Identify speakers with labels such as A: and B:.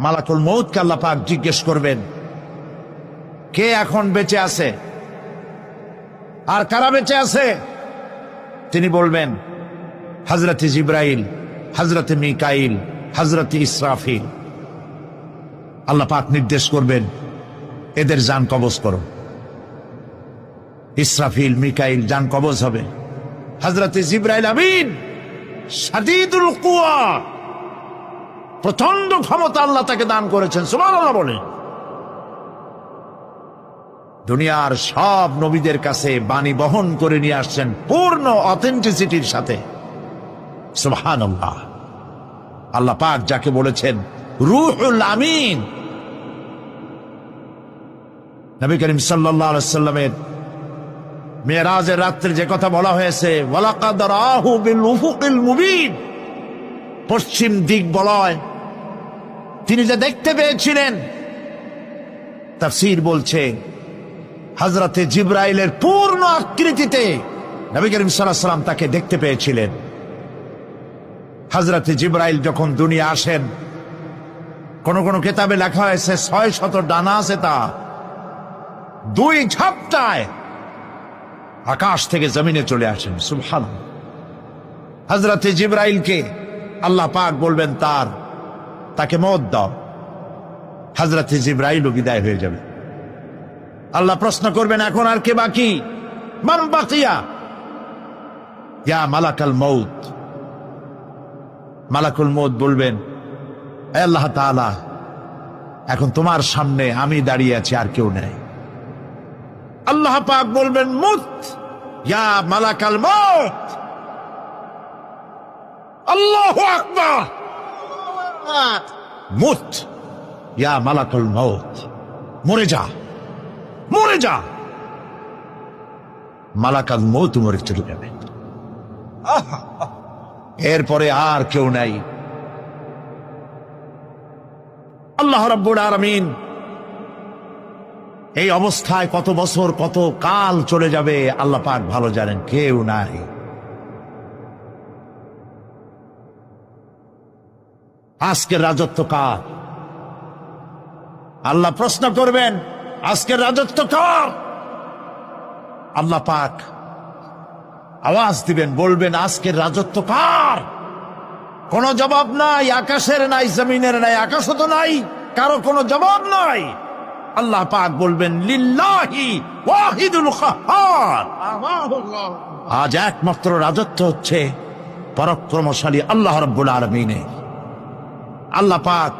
A: মালাকুল মউতকে আল্লাহ পাক জিজ্ঞেস করবেন, কে এখন বেঁচে আছে আর কারা বেঁচে আছে? তিনি বলবেন হযরত জিবরাইল, হযরত মিকাইল, হযরত ইসরাফিল। আল্লাহ পাক নির্দেশ করবেন, এদের জান কবজ করো। ইসরাফিল, মিকাইল জান কবজ হবে। হযরত জিবরাইল আমিন শাদীদুল কুওয়া, প্রচন্ড ক্ষমতা আল্লাহ তাকে দান করেছেন, সুবহানাল্লাহ বলে। দুনিয়ার সব নবীদের কাছে বাণী বহন করে নিয়ে আসছেন পূর্ণ অথেন্টিসিটির সাথে, সুবহানাল্লাহ। আল্লাহ পাক যাকে বলেছেন রূহুল আমিন, নবী করিম সাল্লাল্লাহু আলাইহি ওয়াসাল্লামের মেরাজের রাত্রে যে কথা বলা হয়েছে, ওয়ালাকাদ রাহু বিল উফুকিল মুবিন, পশ্চিম দিক বলয় তিনি যে দেখতে পেয়েছিলেন, তাফসীর বলছে হযরতে জিবরাইলের পূর্ণ আকৃতিতে নবী করিম সাল্লাল্লাহু আলাইহি ওয়াসাল্লাম তাকে দেখতে পেয়েছিলেন। হযরতে জিবরাইল যখন দুনিয়া আসেন, কোন কোন কিতাবে লেখা হয়েছে 600 ডানা আছে, তা 2 ঝাপটায় আকাশ থেকে জমিনে চলে আসেন, সুবহানাল্লাহ। হযরতে জিবরাইলকে আল্লাহ পাক বলবেন তাকে মওত দাও, হযরতে জিবরাইলও বিদায় হয়ে যাবে। আল্লাহ প্রশ্ন করবেন, এখন আর কে বাকি? মান বাকিয়া ইয়া মালাকাল মউত। মালাকুল মউত বলবেন, হে আল্লাহ তাআলা, এখন তোমার সামনে আমি দাঁড়িয়ে আছি, আর কেউ নেই। আল্লাহ পাক বলবেন, মুত ইয়া মালাকাল মউত। আল্লাহু আকবার, মুত ইয়া মালাকুল মউত, মরে যা, মরে যা। মালাকাল মউত মরে চলে যাবে, এরপরে আর কেউ নাই। আল্লাহ রাব্বুল আলামিন এই অবস্থায় কত বছর কত কাল চলে যাবে আল্লাহ পাক ভালো জানেন, কেউ নাই। আজকের রাজত্ব কার? আল্লাহ প্রশ্ন করবেন, আজকের রাজত্ব কার? আল্লাহ পাক আওয়াজ দিবেন, বলবেন, আজকের রাজত্ব কার? কোন জবাব নাই, আকাশের নাই, জমিনের নাই, আকাশও তো নাই, কারো কোনো জবাব নাই। আল্লাহ পাক বলবেন, লিল্লাহি ওয়াহিদুল কাহ্হার। আজ একমাত্র রাজত্ব হচ্ছে পরাক্রমশালী আল্লাহ রাব্বুল আলামিনের। আল্লাহ পাক